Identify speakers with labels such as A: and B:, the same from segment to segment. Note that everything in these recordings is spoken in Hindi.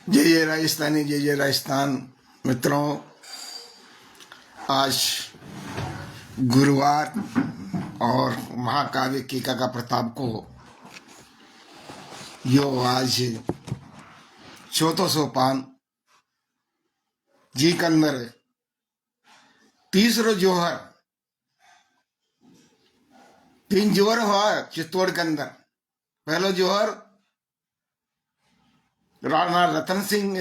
A: जय जय राजस्थानी, जय जय राजस्थान। मित्रों, आज गुरुवार और महाकाव्य कीका का प्रताप को यो आज चौथो सोपान जी के अंदर तीसरो जोहर, तीन जोहर हुआ चित्तौड़ के अंदर। पहलो जोहर राणा रतन सिंह,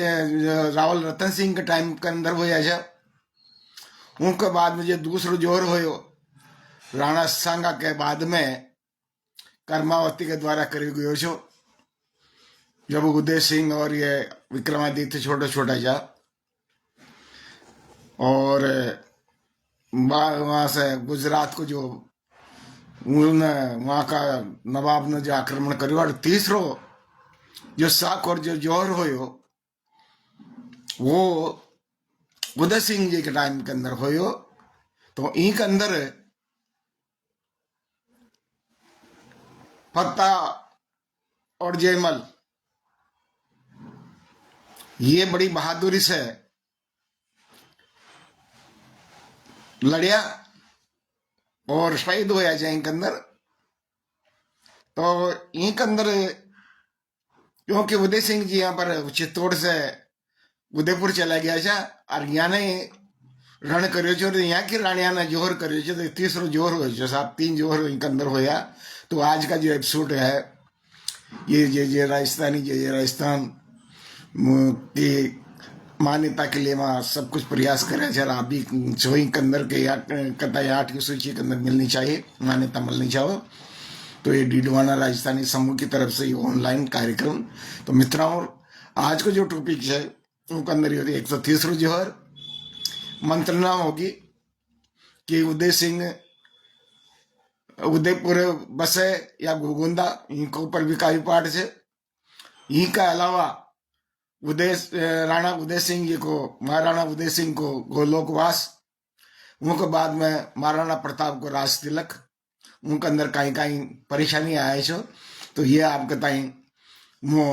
A: रावल रतन सिंह के टाइम के अंदर हुआ है। उनके बाद में जो दूसरो जोहर हो राणा सांगा के बाद में कर्मावती के द्वारा करी गयो छो, जब उदय सिंह और ये विक्रमादित्य छोटा छोटा जा, और वहां से गुजरात को जो वहां का नवाब ने जो आक्रमण करो, और तीसरो जो साख और जो जोहर हो वो उदय सिंह जी के टाइम के अंदर हो। तो इनके अंदर फत्ता और जयमल ये बड़ी बहादुरी से लड़िया और शहीद होया जाए इनके अंदर। तो इनके अंदर क्योंकि उदय सिंह जी यहाँ पर चित्तौड़ से उदयपुर चला गया था और यहाँ ने रण करो छो, और यहाँ की रानिया ने जोहर करो छो। तो तीसरो जोहर हो साहब, तीन जोहर इनके अंदर होया। तो आज का जो एपिसोड है ये जय राजस्थानी, जय राजस्थान की मान्यता के लिए वहाँ सब कुछ प्रयास करे जरा अभी सोई के अंदर के 8 की सूची के अंदर मिलनी चाहिए, मान्यता मिलनी चाहिए। तो ये डीडवाना राजस्थानी समूह की तरफ से ये ऑनलाइन कार्यक्रम। तो मित्रों, आज को जो टॉपिक है उनके अंदर ये होती है 130 जोहर। मंत्रणा होगी कि उदय सिंह उदयपुर बसे या गोगुंदा, इनके ऊपर भी काफी पाठ है। इनका अलावा राणा उदय सिंह जी को, महाराणा उदय सिंह को गोलोकवास, उनके बाद में महाराणा प्रताप को राज तिलक, उनके अंदर कहीं कहीं परेशानी आए छो। तो ये आपके ताई मो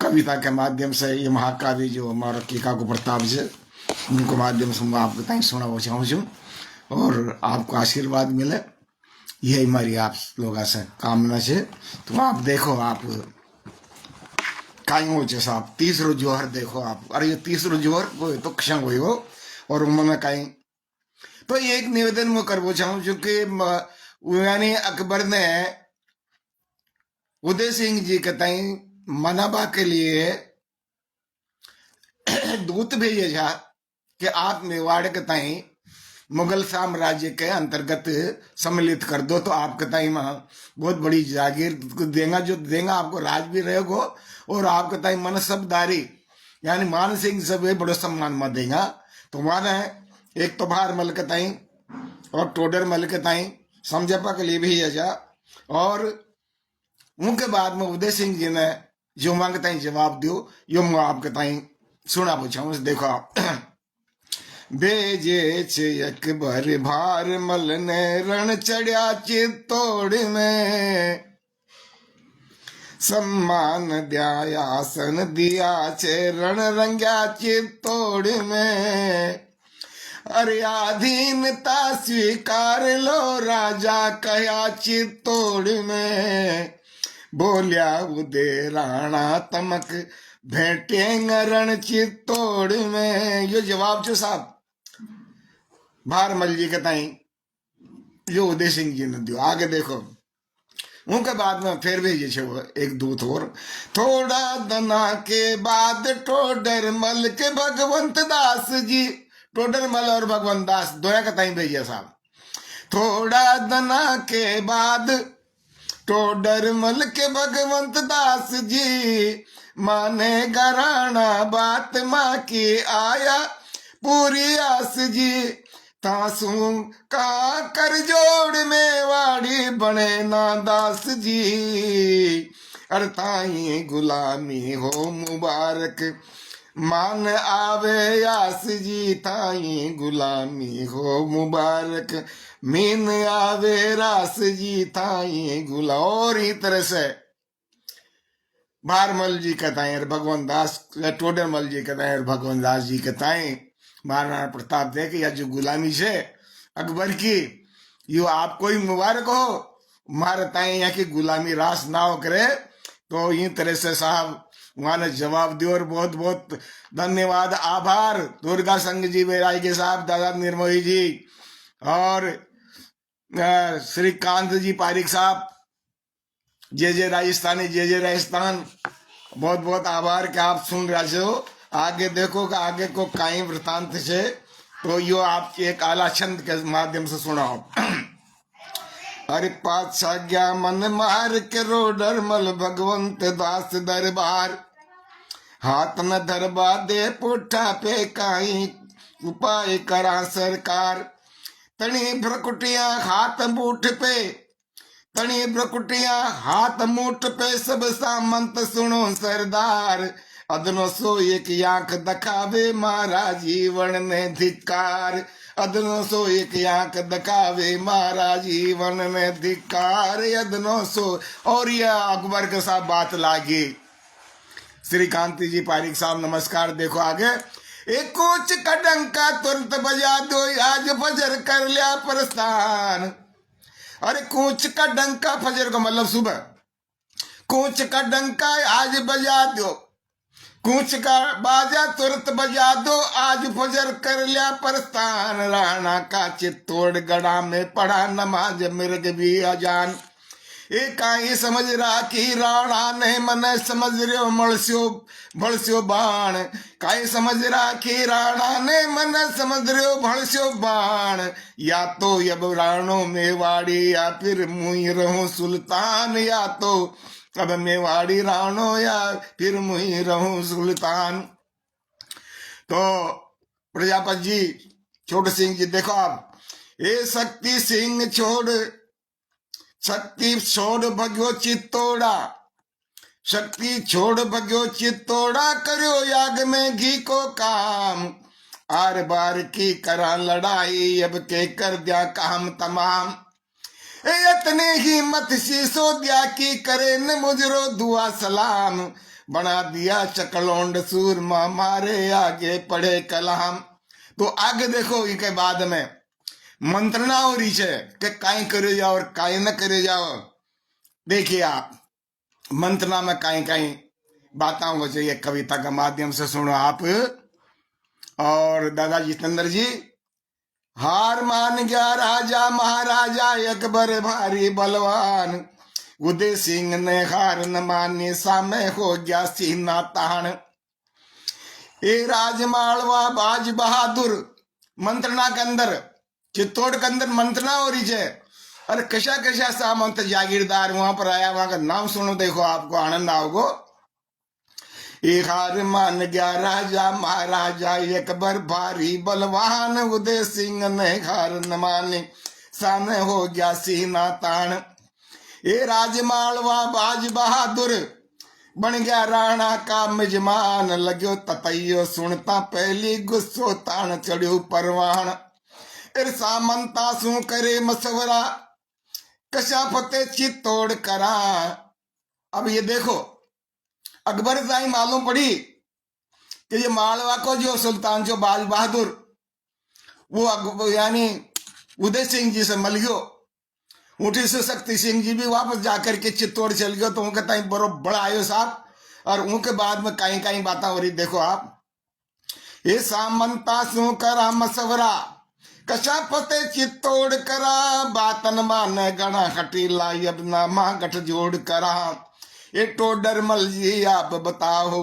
A: कविता के माध्यम से ये महाकाव्य जो हमारा कीका को प्रताप है उनके माध्यम से मैं आपके ताई सुनाना चाहूँ छूँ और आपको आशीर्वाद मिले, यही हमारी आप लोगों से कामना है। तो आप देखो, आप कहीं हो साहब तीसरो जोहर देखो आप। अरे ये तीसरो जोहर को तो क्षण हुई हो और उन्होंने कहीं तो एक निवेदन मैं करना चाहूँ जो कि यानी अकबर ने उदय सिंह जी के ताई मनाबा के लिए दूत भेजे था कि आप मेवाड़ के ताई मुगल साम्राज्य के अंतर्गत सम्मिलित कर दो, तो आपके ताई बहुत बड़ी जागीर देगा, जो देगा आपको राज भी रहेगा और आपके ताई मनसबदारी यानी मान सिंह सब बड़ो सम्मान में देगा। तो माने एक तो भार मल के ताई और टोडर मल के ताई समझपा के लिए भी जा, और उनके बाद में उदय सिंह जी ने जो मांगता ही जवाब दियो, यो मैं आपके ताई सुना पूछाऊं। देखो आप भेजे छे अकबर भार मल ने रण चढ़िया चित्तौड़ में, सम्मान द्या आसन दिया छे रण रंग्या चित्तौड़ में। अरे अधीनता स्वीकार लो राजा कया चित्तौड़ में, बोलिया उदय राणा तमक भेटेंगे रण चित्तौड़ में। यो जवाब जो साहब भारमल जी के ताई जो उदय सिंह जी ने दियो। आगे देखो, उनके बाद में फिर भेजे छे वो एक दूत और, थोड़ा दना के बाद टोडरमल के भगवंत दास जी, टोडरमल और भगवंत दास दोया का ताई भेजे साहब। थोड़ा दना के बाद टोडरमल के भगवंत दास जी, माने गराना बात माँ की आया पूरी आस जी। तासू का कर जोड़ में वाड़ी बने ना दास जी, अरताई गुलामी हो मुबारक मान आवे आस जी थाई गुलामी हो मुबारक, मीन आवे रास जी थाई गुला। और ही तरह से भारमल जी कथाएं और भगवान दास टोडरमल जी कथाएं और भगवान दास जी कथाएं महाराणा प्रताप देख या जो गुलामी से अकबर की यो आपको ही मुबारक हो, मारे ताए यहाँ की गुलामी रास ना हो करे। तो इन तरह से साहब वहां ने जवाब दियो और बहुत बहुत धन्यवाद आभार दुर्गा संघ जी बैरागी के साहब, दादा निर्मोही जी और श्रीकांत जी पारिक साहब, जय राजस्थानी, जय राजस्थान। बहुत बहुत आभार कि आप सुन रहे हो। आगे देखो कि आगे को काई वृतांत से तो यो आपकी एक आला छंद के माध्यम से सुनाओ। अरे पातशाह गया मन मार के रोडरमल भगवंत दास दरबार, हाथ न धरबा दे पुठा पे काई उपाय करा सरकार। तनी भ्रकुटिया हाथ मुठ पे, तनी भ्रकुटिया हाथ मुठ पे सब सामंत सुनो सरदार। अदनो सो एक आंख दखावे मारा जीवन में धिक्कार, अदनो सो एक आंख दखावे मारा जीवन में धिक्कार, अदनो सो। और यह अकबर के साथ बात लागी। श्रीकांति जी पारिक साहब नमस्कार। देखो आगे, एक कोच का डंका तुरंत बजा दो, आज फजर कर लिया प्रस्थान। अरे कोच का डंका, फजर का मतलब सुबह, कोच का डंका आज बजा दो, कूच का बाजा तुरंत बजा दो, आज फजर कर लिया प्रस्थान। राणा का चित्तौड़गढ़ में पढ़ा नमाज मिर्ग भी अजान। एक आई समझ रहा कि राणा ने मन समझ रहे मलस्यो भड़स्यो बाण। काई समझ रहा कि राणा ने मन समझ रहे भड़स्यो बाण। या तो अब राणो मेवाड़ी या फिर मुई रहूं सुल्तान, या तो अब मेवाड़ी राणो या फिर मुई रहूं सुल्तान। तो प्रजापति जी, छोटे सिंह जी देखो आप, ए शक्ति सिंह छोड़, शक्ति छोड़ भग्यो चित्तौड़ा, शक्ति छोड़ भग्यो चित्तौड़ा, करो याग में घी को काम। आर बार की करा लड़ाई, अब के कर दिया काम तमाम। इतने ही मत शीशो दिया की करे न मुजरो दुआ सलाम। बना दिया चकलौंड सूरमा, मारे आगे पढ़े कलाम। तो आगे देखो इनके बाद में मंत्रणा हो रही है कि काई करे जाओ और काई न करे जाओ। देखिए आप मंत्रणा में काई काई बातों को चाहिए कविता के माध्यम से सुनो आप। और दादा जितेंद्र जी, हार मान गया राजा महाराजा अकबर भारी बलवान। उदय सिंह ने हार न मानी, सामे हो गया सीना तान। ए राजमालवा बाज बहादुर, मंत्रणा के अंदर, चित्तौड़ के अंदर मंत्रणा हो रही है। अरे कशा कशा सामंत जागीरदार वहां पर आया, वहां का नाम सुनो, देखो आपको आनंद आओगे। एक हार मान गया राजा महाराजा अकबर भारी बलवान। उदय सिंह ने हार न मानी, सामने हो गया सीना तान। ये राजमालवा बाज बहादुर बन गया राणा का मेजमान। लग्यो ततैयो सुनता पहली गुस्सो तान चढ़्यो परवान। सामंता सू करे मसवरा, कशा फतेह चित्तौड़ करा। अब ये देखो अकबर साई मालूम पड़ी कि ये मालवा को जो सुल्तान जो बाज बहादुर वो यानी उदय सिंह जी से मिल गयो। उठी से शक्ति सिंह जी भी वापस जाकर के चित्तौड़ चल गयो। तो उनके ताई बड़ो बड़ा आयो साहब। और उनके बाद में कई कई बातें हो रही, देखो आप। ये सामंता सू करा मसवरा, कशा फतेह चित्तौड़ करा। बातन मान गणा हटीला, अब नामा गठ जोड़ करा। ये टोडरमल जी आप बताओ,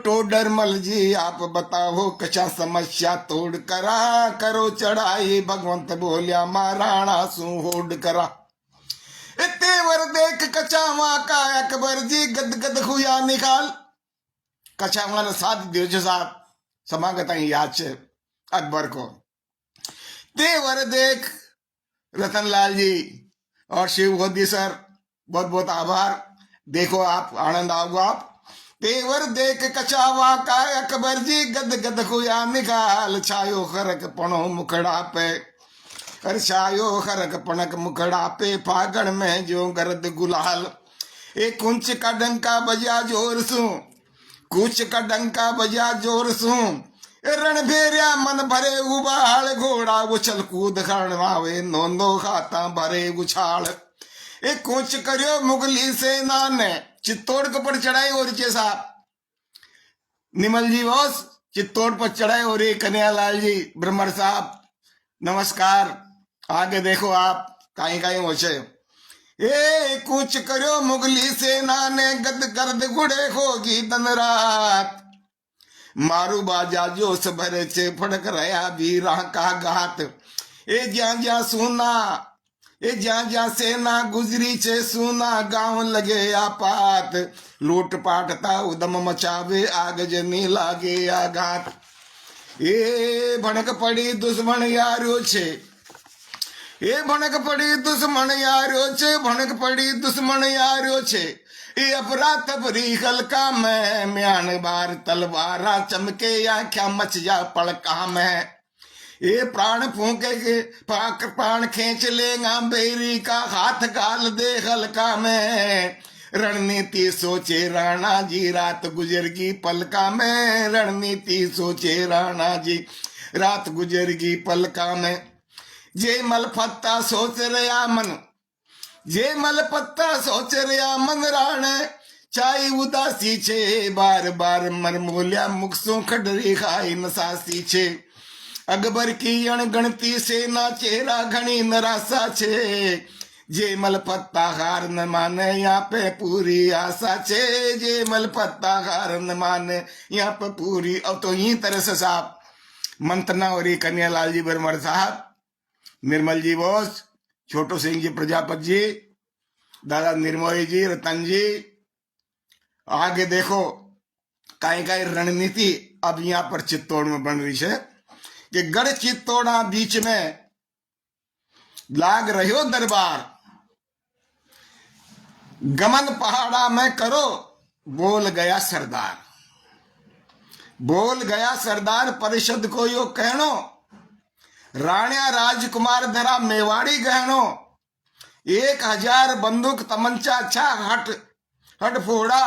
A: टोडरमल जी आप बताओ, कशा समस्या तोड़ करा। करो चढ़ाई भगवंत बोलिया, महाराणा सू होड़ करा। तेवर देख कचावा का अकबर जी गदगद हुआ निकाल। कचावा ने साथ दियो साहब समागत याद से अकबर को। तेवर देख रतनलाल जी और शिव गोदी सर, बहुत बहुत आभार। देखो आप आनंद आओगे आप। तेवर देख कछावा का अकबर जी गद गद खुया निकाल छायो खरक पणो मुखड़ा पे। अरे छायो खरक पणक मुखड़ा पे फागण में जो गर्द गुलाल। एक कुंच का डंका बजा जोर सू, कुछ का डंका बजा जोर सू। रण भेरिया मन भरे उबाल, घोड़ा उछल कूद खड़वावे नोंदो खाता भरे उछाल। एक कूच करियो मुगली सेना ने चित्तौड़ के पर चढ़ाई और साहब निमल जी बोस चित्तौड़ पर चढ़ाई और कन्हैयालाल जी ब्रह्मर साहब नमस्कार। आगे देखो आप कहीं कहीं होचे। ए कूच करियो मुगली सेना ने गद गर्द गुड़े होगी दिन रात। मारू बाजा जोश भरे छे फड़क रहा वीरा का घात। ए ज्या ज्या सुना ए ज्या ज्या सेना गुजरी छे सुना गांव लगे आपात। लूट पाटता उदम मचावे आग जनी लागे आघात। ए भड़क पड़ी दुश्मन यारो छे, ए भड़क पड़ी दुश्मन यारो छे, भड़क पड़ी दुश्मन यारो छे। ये अपराध तबरी हल्का में म्यान बार तलवारा चमके या क्या मच जा पड़का में। ये प्राण फूके के प्राण खींच लेगा बेरी का हाथ गाल दे हल्का में। रणनीति सोचे राणा जी रात गुजरगी पलका में। रणनीति सोचे राणा जी रात गुजरगी पलका में। जे मल पत्ता सोच रहा मन, जे मल पत्ता सोच रहा मन राणे। चाय उदासी छे बार बार मरमोलिया मुख सो खडरी खाई नसासी छे। अकबर की अणगणती सेना चेहरा घनी नरासा छे। जे मल पत्ता हार न माने यहाँ पे पूरी आशा छे। जे मल पत्ता हार न माने यहाँ पे पूरी। अब तो यही तरह से साहब मंतना और कन्हैयालाल जी बरमर साहब, निर्मल जी बोस, छोटू सिंह जी प्रजापत जी, दादा निर्मोही जी, रतन जी। आगे देखो कहीं कहीं रणनीति अब यहाँ पर चित्तौड़ में बन रही है कि गढ़ चित्तौड़ा बीच में लाग रहो दरबार। गमन पहाड़ा में करो बोल गया सरदार। बोल गया सरदार परिषद को यो कहनो। राणिया राजकुमार धरा मेवाड़ी गहनो। 1000 बंदूक तमंचा छा हट हट फोड़ा।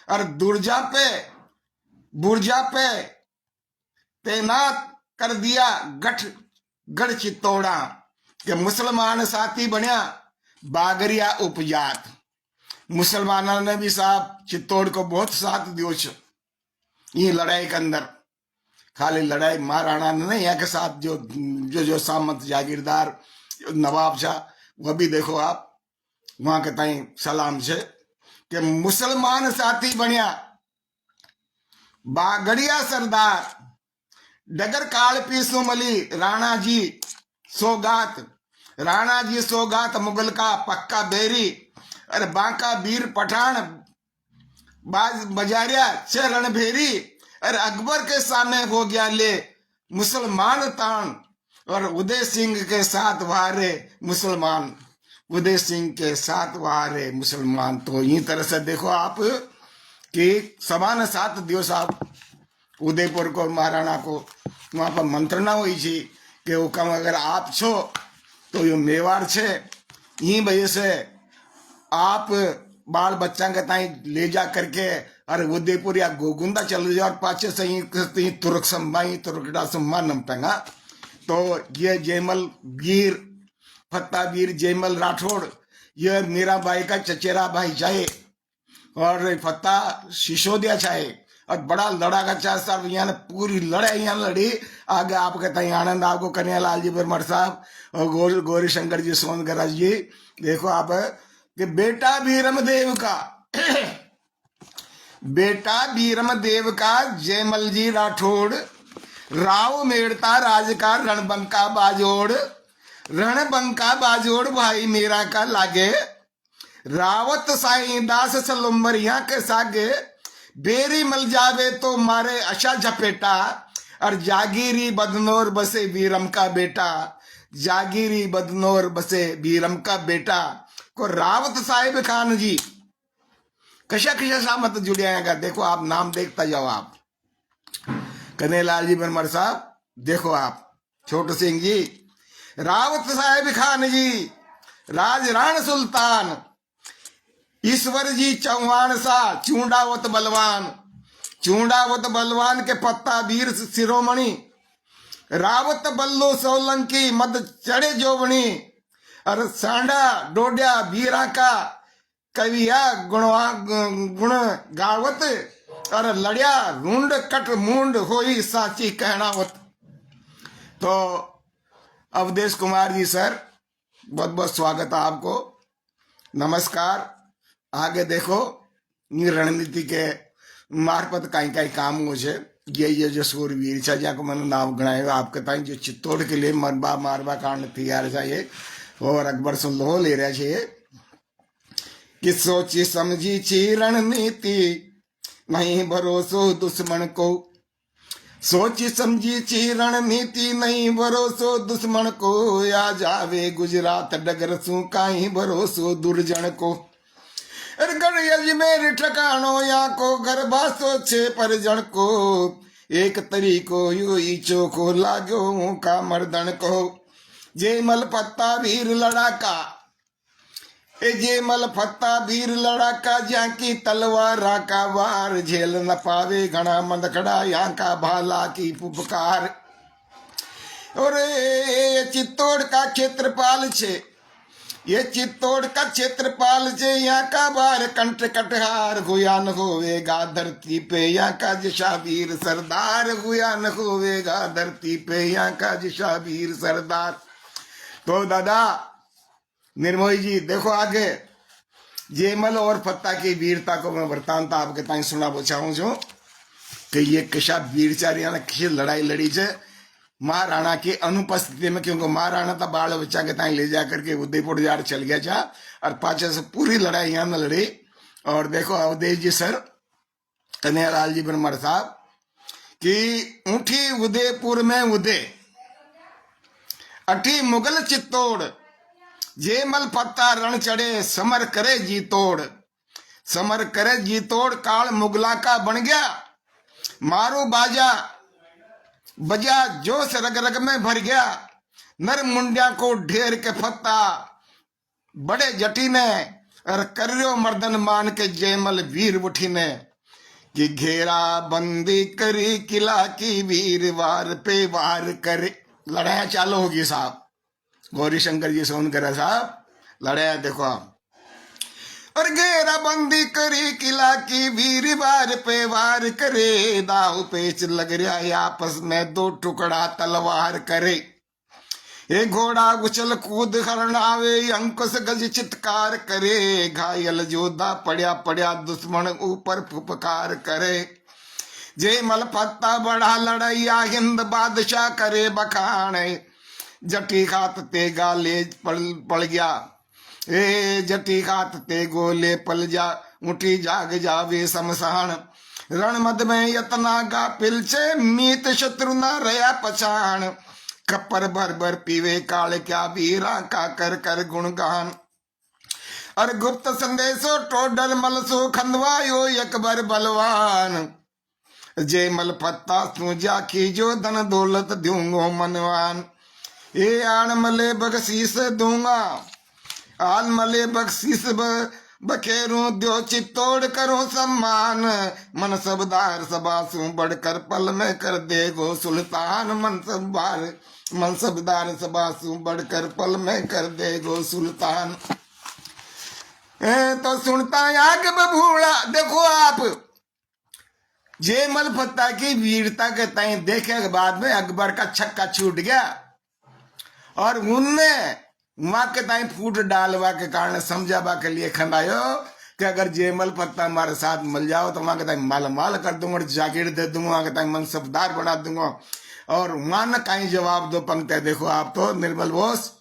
A: और बुर्जा पे तैनात कर दिया गढ़ चित्तौड़ा के मुसलमान साथी बनिया बागरिया उपजात। मुसलमानों ने भी साहब चित्तौड़ को बहुत साथ दियो। ये लड़ाई के अंदर खाली लड़ाई महाराणा ने नहीं, यहाँ के साथ जो सामंत जागीरदार नवाब शाह वह भी देखो आप वहां के ताई सलाम से कि मुसलमान साथी बनिया बागड़िया सरदार। डगर काल पीसू मली राणा जी सौगात। राणा जी सौगात मुगल का पक्का बेरी। अरे बांका वीर पठान बाज बजारिया चरण भेरी। अरे अकबर के सामने हो गया ले मुसलमान तान। और उदय सिंह के साथ वारे मुसलमान, उदय सिंह के साथ वारे मुसलमान। तो यही तरह से देखो आप कि समान साथ दियो साहब उदयपुर को महाराणा को। वहां पर मंत्रणा हुई थी कि वो कम अगर आप छो तो यो मेवाड़ छे। यही वजह से आप बाल बच्चा के ताई ले जा करके अरे उदयपुर या गोगुंदा चल जाओ और पाचे से तुर्क संभाई तुर्कड़ा सम्मान नमपेगा। तो ये जयमल वीर फत्ता वीर जयमल राठौड़ ये मीरा बाई का चचेरा भाई चाहे और फत्ता सिसोदिया चाहे और बड़ा लड़ा का चार साहब यहाँ ने पूरी लड़ाई यहाँ लड़ी। आगे आपके तई आनंद आपको कन्हैयालाल जी बरमर साहब और गौरी शंकर जी सोनगराज जी। देखो आप कि बेटा भीरम देव का बेटा भीरम देव का जयमल जी राठौड़ राव मेड़ता राज का रणबंका बाजोड़। रणबंका बाजोड़ भाई मेरा का लागे। रावत साई दास सलुम्बरिया के सागे। बेरी मल जावे तो मारे अशा झपेटा। और जागीरी बदनौर बसे वीरम का बेटा। जागीरी बदनौर बसे वीरम का बेटा को रावत साहिब खान जी कशा कशा सामत जुड़ियागा। देखो आप नाम देखता जाओ आप, कन्हैयालाल जी बनमर साहब, देखो आप छोटू सिंह जी, रावत साहेब खान जी, राजराण सुल्तान, ईश्वर जी चौहान शाह, चूंडावत बलवान, चूंडावत बलवान के पत्ता वीर शिरोमणि, रावत बल्लो सोलंकी मद चढ़े जोवणी, और सांडा डोड्या वीरा का कविया गुण गावत, और लड़िया रूंड कट मूंड होई साची कहनावत। तो अवधेश कुमार जी सर, बहुत बहुत स्वागत है आपको, नमस्कार। आगे देखो ये रणनीति के मार्फत कहीं कहीं काम मुझे ये जो सूरवीर छा को मैंने नाम गणाए आपके ताई जो चित्तौड़ के लिए मरबा मारबा कांड तैयार चाहिए और अकबर सुन लो ले रहा चाहिए कि सोची समझी ची रणनीति नहीं भरोसो दुश्मन को, सोची समझी ची रणनीति नहीं भरोसो दुश्मन को, आ जावे गुजरात डगर सू काई भरोसो दुर्जन को, गणयज मेरी ठिकानो या को घर बासो छे परिजन को, एक तरीको यू ईचो को लागो का मर्दन को, जे मल पत्ता वीर लड़ाका, जे मल पत्ता वीर लड़ाका, जाकी तलवार का वार झेल न पावे घना मंदखड़ा यहाँ का भाला की पुपकार। और चित्तौड़ का क्षेत्रपाल छे, ये चित्तौड़ का क्षेत्रपाल से यहाँ का बार कंठ कटहार, हुआ न होवेगा धरती पे यहाँ का जशा वीर सरदार, हुआ न होवेगा धरती पे यहाँ का जशा वीर सरदार। तो दादा निर्मोही जी देखो आगे जेमल और पत्ता की वीरता को मैं वृतांत आपके ताई सुना चाहूँ जो कि ये किसा वीरचारिया ने किसी लड़ाई लड़ी है महाराणा की अनुपस्थिति में, क्योंकि महाराणा था बाल बच्चा के ताई ले जाकर के उदयपुर जार चल गया था और पाचे से पूरी लड़ाई यहाँ न लड़ी। और देखो अवधेश जी सर, कन्हैयालाल जी बनमर साहब कि ऊठी उदयपुर में उदय अठी मुगल चित्तौड़, जेमल पत्ता रण चढ़े समर करे जी तोड़, समर करे जी तोड़, काल मुगला का बन गया मारो बाजा बजा जोश रग रग में भर गया, नर मुंडिया को ढेर के फत्ता बड़े जटी ने, और करियो मर्दन मान के जेमल वीर उठी ने, कि घेरा बंदी करी किला की वीर वार पे वार करे। लड़ाई चालू होगी साहब, गौरी शंकर जी सोनकर साहब लड़ाई देखो आप। और घेरा बंदी करी किला की वीर वार पे वार करे, दाव पेच लग रहा आपस में दो टुकड़ा तलवार करे, ए घोड़ा उछल कूद हरणावे अंकुश गज चित्कार करे, घायल योद्धा पड़या पड़या दुश्मन ऊपर फुफकार करे, जे मल पत्ता बड़ा लड़ैया हिंद बादशाह करे बखान, जटी खात ते गाले पड़ गया, ए जटी खात ते गोले पल जा, उठी जाग जावे शमशान, रण मद में यतना गा पिलचे मीत शत्रु न रया पछाण, कपर भर भर पीवे काल क्या वीरा का कर कर गुणगान, और गुप्त संदेशो टोडल मलसो खंदवायो अकबर बलवान, जे मल पत्ता सूझा खीजो धन दौलत दूंगो मनवान, ए आन मले बख्शीस दूंगा, आन मले बख्शीस बखेरू दो चित्तौड़ करो सम्मान, मन सबदार सबासू बढ़कर पल में कर दे गो सुल्तान, मन सबदार सबासू बढ़कर पल में कर दे गो सुल्तान। तो सुनता आग बबूढ़ा, देखो आप जेमल पत्ता की वीरता के तय देखे के बाद में अकबर का छक्का छूट गया, और उनने वहां के ताई फूट डालवा के कारण समझावा के लिए खंडायो कि अगर जेमल पत्ता हमारे साथ मिल जाओ तो वहां के ताई माल माल कर दूंगा, जागीर दे दूंगा, वहां के ताई मनसबदार बना दूंगा। और वहां न कहीं जवाब दो पंक्ति देखो आप तो निर्मल बोस,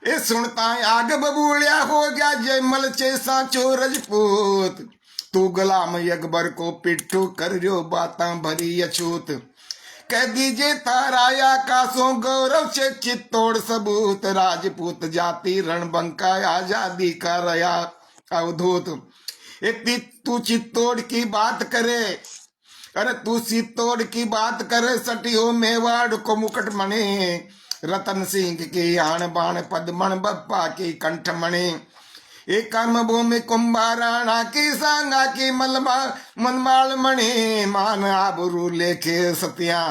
A: ए सुनता आग बबूलिया हो गया जेमल चेसा चो रजपूत, तू गुलाम अकबर को पिट्ठू कर जो बातां भरी अछूत, कह दीजिए ताराया कासों गौरव से चित्तौड़ सबूत, राजपूत जाति रणबंका आजादी का रया अवधूत। तू चित्तौड़ की बात करे, अरे तू चित्तौड़ की बात करे, सटियो मेवाड़ को मुकुट मणि, रतन सिंह की आन बाण पद्मण बप्पा की कंठमणि, एक कर्म भूमि कुंभाराणा की सांगा की मलमा मनमाल मणि, मान आबरू लेके सतिया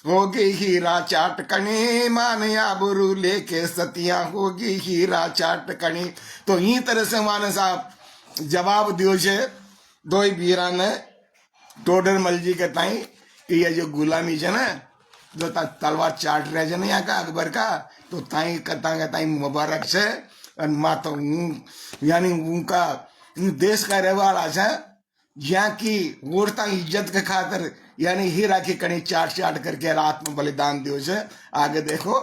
A: होगी हीरा चाटकनी, मान आबरू लेके सतिया होगी हीरा चाटकनी। तो ई तरह से माने साहब जवाब दियो छे दो वीरा ने टोडरमल जी के ताई कि ये जो गुलामी है ना, जो तलवार चाट रहे है यहाँ का अकबर का, तो ताई का ताई मुबारक से माँ तो यानी उनका देश का रहवाला है, यहाँ की औरता इज्जत के खातिर यानी हीरा की कणी चाट चाट करके रात में बलिदान दियो से। आगे देखो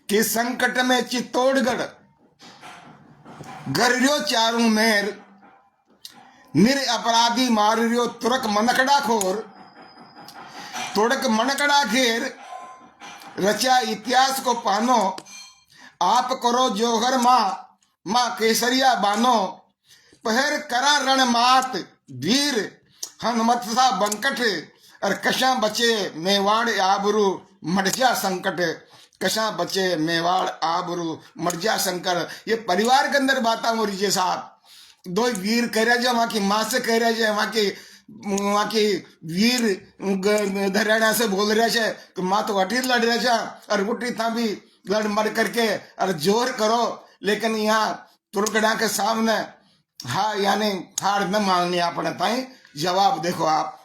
A: कि संकट में चित्तौड़गढ़ गरियो चारों मेर, निर अपराधी मारियो तुरक मनकड़ा खोर, तुड़क मनकड़ा घेर, रचा इतिहास को पानो, आप करो जोहर माँ केसरिया बानो, पहर करा रण मात वीर हनुमत सा बंकट, और कशा बचे मेवाड़ आबरू मर्जा संकट, कशा बचे मेवाड़ आबरू मर्जा संकट। ये परिवार के अंदर बात हो रही है साहब, दो वीर कह रहे वहां की माँ से कह रहे वहां की वीर धरियाणा से बोल रहे थे कि माँ तो अटी लड़ रहे थे और उठी था भी लड़ मर करके और जोर करो, लेकिन यहाँ तुर्कड़ा के सामने हाँ यानी हार न माननी अपने ताई। जवाब देखो आप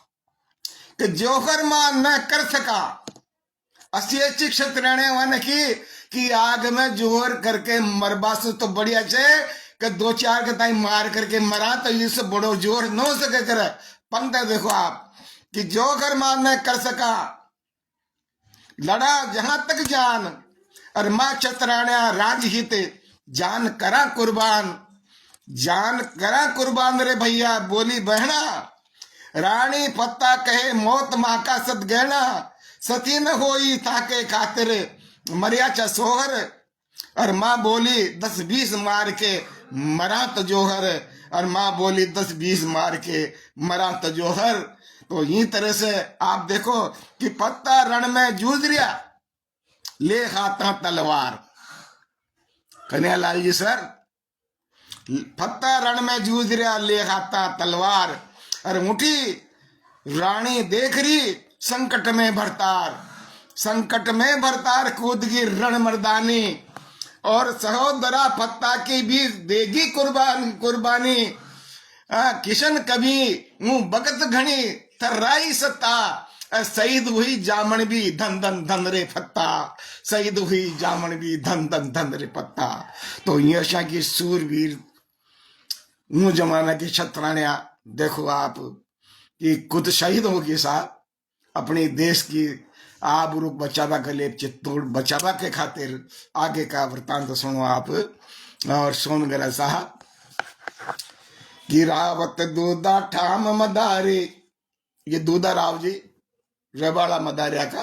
A: कि जोहर मां न कर सका असी क्षत्रिय वन की कि आग में जोहर करके मरबास तो बढ़िया छे कि दो चार के ताई मार करके मरा तो इससे बड़ो जोर न हो सके करे। पंत देखो आप कि जोहर मां न कर सका लड़ा जहां तक जान, और मां छत्राण्या राजहित जान करा कुर्बान, जान करा कुर्बान रे भैया बोली बहना, रानी पत्ता कहे मौत माँ का सद गहना, सती न होई ताके खातिर मरिया चा सोहर, और माँ बोली 10-20 मार के मरा तो जोहर, और माँ बोली 10-20 मार के मरा तो जोहर। तो ये तरह से आप देखो कि पत्ता रण में जूझ रिया ले खाता तलवार, कन्हैयालाल जी सर, पत्ता रण में जूझ रहा ले खाता तलवार, और मुठी रानी देख रही संकट में भरतार, संकट में भरतार कूदगी रण मर्दानी, और सहोदरा पत्ता की भी देगी कुर्बानी, किशन कभी मुंह बगत घनी थर्राई सत्ता, शहीद हुई जामन भी धन धन धन रे पत्ता, शहीद हुई जामन भी धन धन धन रे पत्ता। तो यशा की सूरवीर नु जमाना की छत्राण्या देखो आप कि खुद शहीद होगी साहब अपने देश की आबरू बचावा के लिए, चित्तौड़ बचावा के खातिर। आगे का वृतांत सुनो आप। और सोनगरा साहब कि रावत दूधा ठाम मदारी, ये दूधा राव जी रेवाड़ा मदारिया का,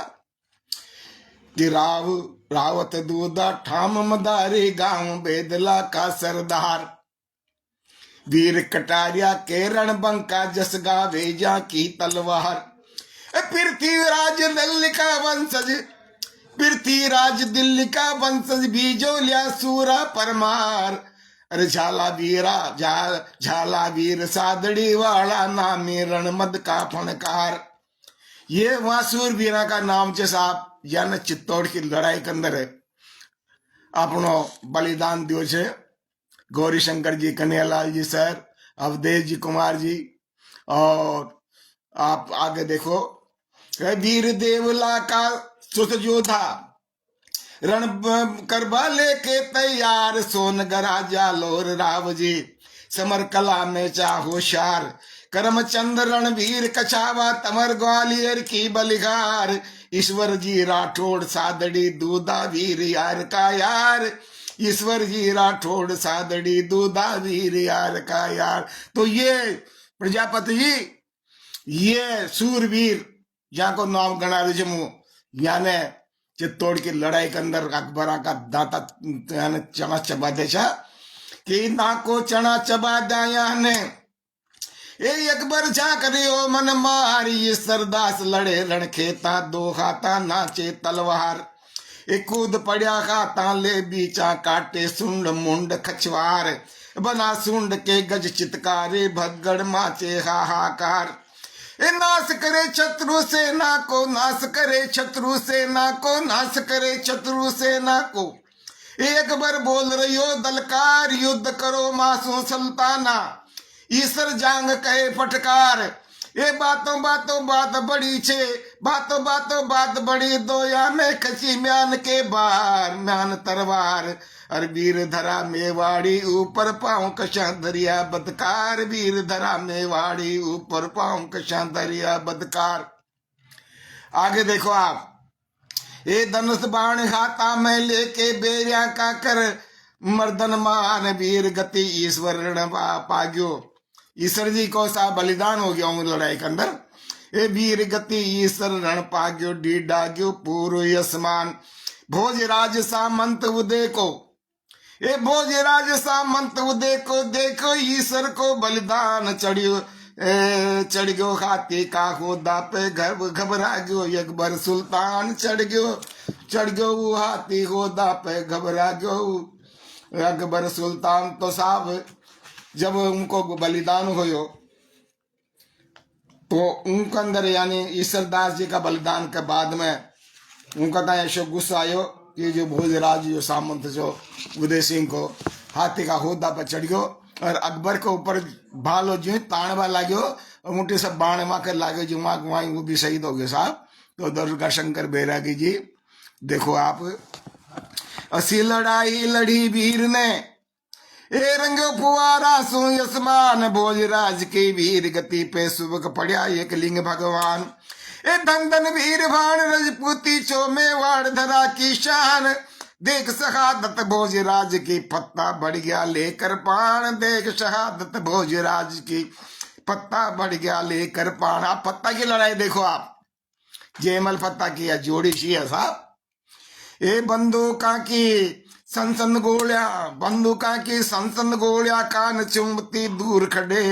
A: कि रावत दूधा ठाम मदारी गांव बेदला का सरदार, वीर कटारिया के रणबंका जस गावे जा की तलवार, पृथ्वीराज दिल्ली का वंशज, पृथ्वीराज दिल्ली का वंशज बीजो लिया सूरा परमार, अरे झाला वीर सादड़ी वाला नामी रणमद का फणकार। ये वहां सूरवीरा का नाम छे साहब, यानी चित्तौड़ की लड़ाई के अंदर अपनो बलिदान दियो छे गौरी शंकर जी, कन्हैयालाल जी सर, अवधेश जी कुमार जी। और आप आगे देखो वीर देवला का सुत योद्धा रण करबा लेके तैयार, सोनगरा जालोर राव जी समर कला में चाहो शार, करमचंद रणवीर कछावा तमर ग्वालियर की बलिहार, ईश्वर जी राठौड़ सादड़ी दूधा वीर यार का यार, ईश्वर जी राठौड़ सादड़ी दूधा वीर यार का यार। तो ये प्रजापति जी, ये सूरवीर यहाँ को नाम गणा जमू याने चित्तौड़ की लड़ाई के अंदर अकबरा का दांता यानी चना चबा दे कि ना को चना चबा दाया ने ए अकबर जा करियो मन मारी सरदास लड़े रण खेता दो खाता नाचे तलवार एक कूद पड़िया खाता ले बीचा काटे सुंड मुंड खचवार बना सुंड के गज चितकारे भगड़ माचे हाहाकार ए नाश करे शत्रु सेना को नाश करे शत्रु सेना को नाश करे शत्रु सेना को अकबर बोल रही हो दलकार युद्ध करो मासू सुल्ताना ईसर जांग कहे फटकार ये बातों बातों बात बड़ी छे बातों बातों बात बड़ी दोया में खची म्यान के बार म्यान तरवार और वीर धरा मेवाड़ी ऊपर पाँव कशा दरिया बदकार वीर धरा मेवाड़ी ऊपर पाँव कशा दरिया बदकार। आगे देखो आप ए धनुष बाण हाथा में लेके बेरिया का कर मर्दन मान वीर गति ईश्वर पाग्यो ईश्वर जी को सा बलिदान हो गया लड़ाई के अंदर ए वीर गति ईश्वर रण पाग्यो डी डाग्यो पूर्व यशमान भोजराज सामंत उदय को ए भोजराज सामंत उदय को देखो ईश्वर को बलिदान चढ़ियो चढ़ गयो हाथी का होदा पे घबरा गयो अकबर सुल्तान चढ़ गयो हाथी होदा पे घबरा गयो अकबर सुल्तान। तो साहब जब उनको बलिदान होयो तो उनके अंदर यानी ईश्वरदास जी का बलिदान के बाद में उनका ऐसा गुस्सा आयो कि जो भोजराज जो सामंत जो उदय सिंह को हाथी का होदा पर चढ़ गयो और अकबर के ऊपर भालो जो ताणवा लागो और मुठी सब बाण माँ के लागे जो माँ वहीं वो भी शहीद हो गए साहब। तो दुर्गा शंकर बैरागी जी देखो आप असी लड़ाई लड़ी वीर ने ए रंग फुआरा सु यशमान भोजराज की वीर गति पे सुबक पड़िया एक लिंग भगवान ए धन धन वीर भाण रजपूती चो मेवाड़ धरा की शान देख शहादत भोजराज की पत्ता बढ़ गया लेकर पान देख शहादत भोजराज की पत्ता बढ़ गया लेकर पान। आप पत्ता की लड़ाई देखो आप जयमल पत्ता की या जोड़ी सी है साहब ए बंदूका की सनसन गोलियां बंदूका की सनसन गोलियां कान चुंबती दूर खड़े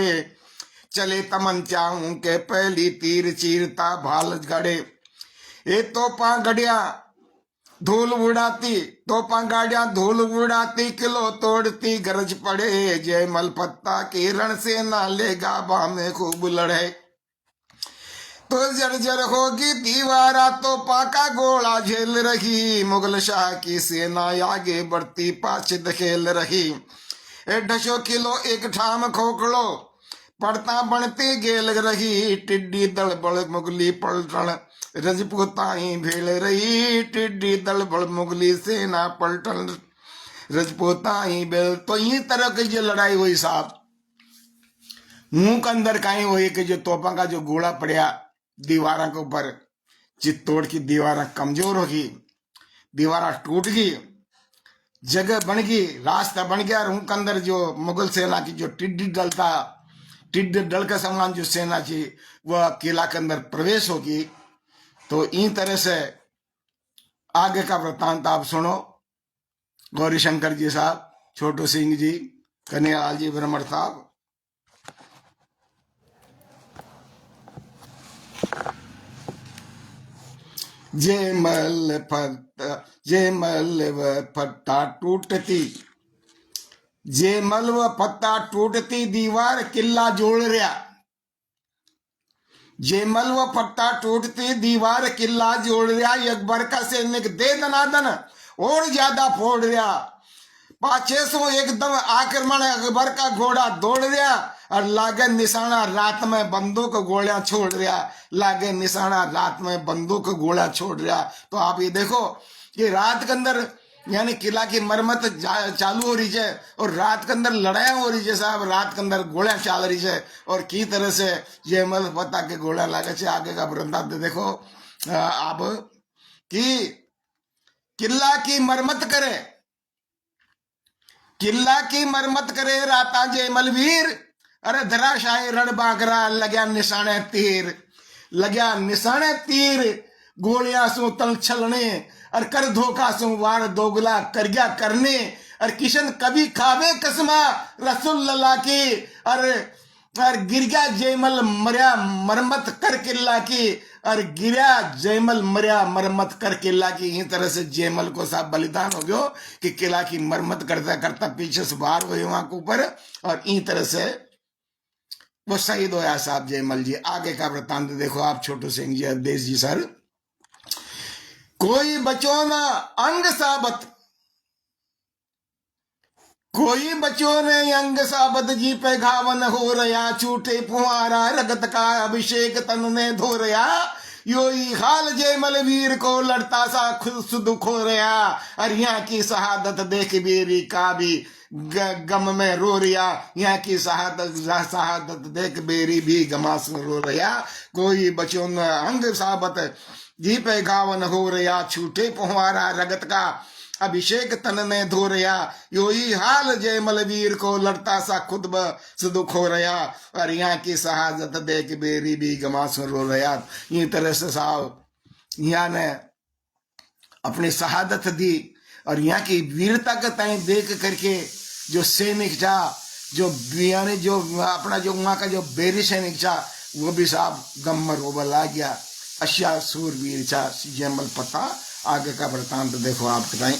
A: चले तमंचाओं के पहली तीर चीरता भाल गड़े ए तोपा गड़िया धूल उड़ाती तोपा गाड़ियां धूल उड़ाती किलो तोड़ती गरज पड़े जयमल पत्ता की रण से ना लेगा बामे खूब लड़े तो जर्जर होगी दीवारा तो पाका गोला झेल रही मुगल शाह की सेना आगे बढ़ती पाछ धकेल रही ए ढशो किलो एक ठाम खोखलो पड़ता बनती गेल रही टिड्डी दल बड़ मुगली पलटन रजपूताई भेल रही टिड्डी दल बड़ मुगली सेना पलटन रजपूताई भेल। तो ये तरह की जो लड़ाई हुई साहब मुंह के अंदर कहीं हुई कि जो तोपा का जो गोला पड़ा दीवारा के ऊपर चित्तौड़ की दीवारा कमजोर होगी दीवारा टूट गई जगह बन गई रास्ता बन गया और उनके अंदर जो मुगल सेना की जो टिड्डी दल था टिड्डी दल के समान जो सेना थी वह किला के अंदर प्रवेश होगी। तो इन तरह से आगे का वृत्तांत आप सुनो गौरी शंकर जी साहब छोटू सिंह जी कन्हैयालाल जी ब्रह्मण साहब। जेमल व पत्ता टूटती जेमल व पत्ता टूटती दीवार किला जोड़ रहा जेमल व पत्ता टूटती दीवार किला जोड़ रहा अकबर का सैनिक दे दनादन और ज्यादा फोड़ रहा पाछे सो एकदम आक्रमण अकबर का घोड़ा दौड़ रहा और लागे निशाना रात में बंदूक गोलियां छोड़ रहा लागे निशाना रात में बंदूक गोला छोड़ रहा। तो आप ये देखो कि रात के अंदर यानी किला की मरम्मत चालू हो रही है और रात के अंदर लड़ाई हो रही है साहब रात के अंदर गोलियां चल रही है और की तरह से जयमल पता के गोला लागे से आगे का वृत्तांत देखो आप कि किला की मरम्मत करे किला की मरम्मत करे राता जयमल वीर अरे धराशाही रण बागरा लग्या निशाने तीर लग्या निशाने तीर गोलियां सो तल छलने और कर धोखा सो वार दोगला कर गया करने और किशन कभी खावे कसमा रसूल लला की और गिर गया जयमल मरिया मरम्मत कर किला की और गिरा जयमल मरिया मरम्मत कर किला की। इस तरह से जयमल को साहब बलिदान हो गयो कि किला की मरम्मत करता करता पीछे से बाहर हुए वहां के ऊपर और इन तरह से वो शहीद होया साहब जयमल जी। आगे का वृतांत देखो आप छोटू सिंह जी अवधेश जी सर। कोई बचो ना अंग साबत, कोई बच्चों ने अंग साबत जी पे घावन हो रहा छूटे फुहारा रगत का अभिषेक तन ने धो रहा यो ही हाल जयमल वीर को लड़ता सा खुद दुख हो रहा और यहाँ की शहादत देख बेरी का भी गम में रो रहा। यहाँ की शहादत देख बेरी भी गमास में रो रहा। कोई बच्चों ने अंग साबत जी पे घावन हो रहा छूटे फुहारा रगत का अभिषेक तन ने धो रहा यो ही हाल जयमल वीर को लड़ता सा खुद दुख हो रहा और यहाँ की शहादत देख बेरी भी गमास में रो रहा। ये तरह से साहब यहाँ ने अपनी शहादत दी और यहाँ की वीरता के ताई देख करके जो सैनिक था जो यानी जो अपना जो वहाँ का जो बेरी सैनिक था वो भी साहब गम में रोबा ला गया। अशिया सूरवीर था जयमल पता। आगे का वृतांत देखो आप बताएं।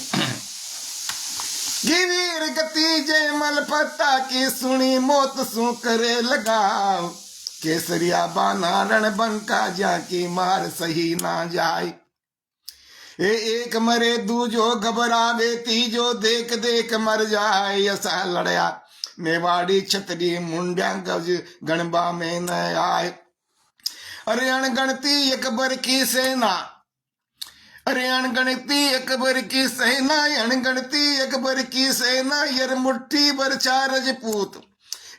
A: वीर गति जयमल पता की सुनी मौत सु करे लगाओ केसरिया बाना रण बंका जाकी मार सही ना जाए एक मरे दूजो घबरावे तीजो देख देख मर जाए ऐसा लड़या मेवाड़ी छतरी मुंड्या गज गणबा में न आए। अरे अणगणती अकबर की सेना, अरे अणगणती अकबर की सेना अणगणती अकबर की सेना यर मुट्ठी भर चार रजपूत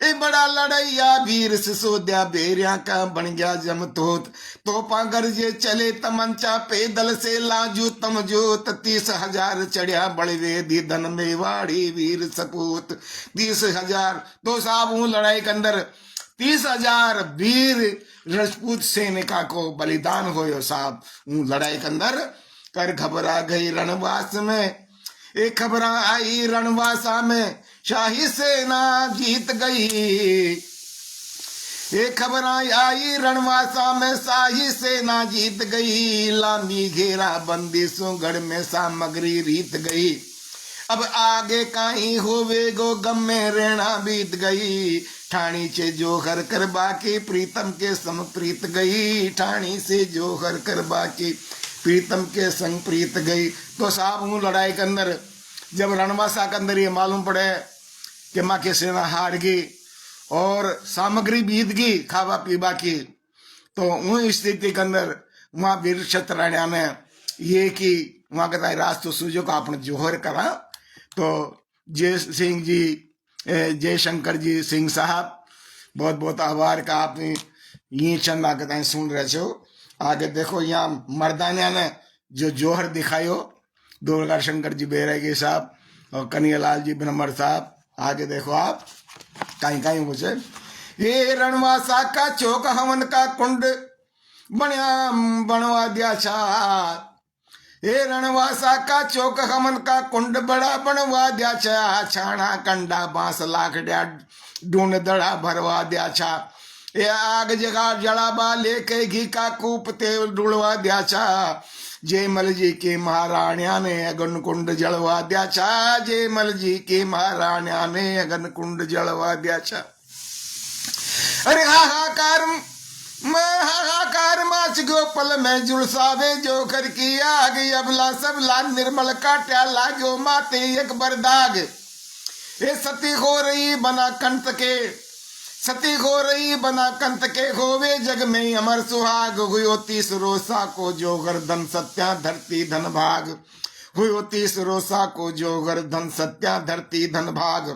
A: ए बड़ा लड़ैया वीर सिसोदिया बेरिया का बन गया जमतोत तोपा गरजे चले तमंचा पैदल से लाजू तमजोत 30,000 चढ़िया बड़वेदी धन मेवाड़ी वीर सपूत 30,000 तो साहब लड़ाई के अंदर 30,000 वीर राजपूत सैनिका को बलिदान होयो साहब लड़ाई के अंदर कर घबरा गई रणवास में एक खबरा आई रणवासा में शाही सेना जीत गई एक खबर आई रणवासा में शाही सेना जीत गई लामी घेरा बंदी सुगढ़ में सामग्री रीत गई अब आगे काई होवे गो गम में रेणा बीत गई ठाणी से जोहर कर बाकी प्रीतम के सम प्रीत गई ठाणी से जोहर कर बाकी प्रीतम के संग प्रीत गई। तो साहब हूँ लड़ाई के अंदर जब रणवासा के अंदर ये मालूम पड़े कि माँ की सेना हार गई और सामग्री बीत गई खावा पीवा की तो उन स्थिति के अंदर वहाँ वीर क्षत्रिया ने ये कि वहाँ कहता है राज तो सूझो का आपने जोहर करा। तो जय सिंह जी जयशंकर जी सिंह साहब बहुत बहुत आभार का आपने ये चंदा कहता है सुन रहे हो। आगे देखो यहाँ मर्दानिया ने जो जोहर दिखायो दुर्गा शंकर जी बैरागी साहब और कन्हैयालाल जी ब्रह्मर साहब। आगे देखो आप कहीं कहीं मुझे ये रणवासा का चौक हवन का कुंड बनवा दिया छा ये रणवासा का चौक हमन का कुंड बड़ा बनवा दिया छा छाना कंडा बांस लाख ढूंढ दड़ा भरवा दिया छा ये आग जगा जड़ाबा लेके घी का कूप तेल डुड़वा दिया छा जयमल जी की महाराणिया ने अगन कुंड जलवा दिया छा जयमल जी की महाराणिया ने अगन कुंड जलवा दिया छा। अरे हाहाकार माच गोपल में जुड़सावे जो कर की आग अबला सबला निर्मल काट्या लागो माते एक बरदाग ये सती हो रही बना कंत के सती हो रही बना कंत के होवे जग में अमर सुहाग हुयो 30 रोसा को जोगर धन सत्या धरती धन भाग हुयो 30 रोसा को जोगर धन सत्या धरती धन भाग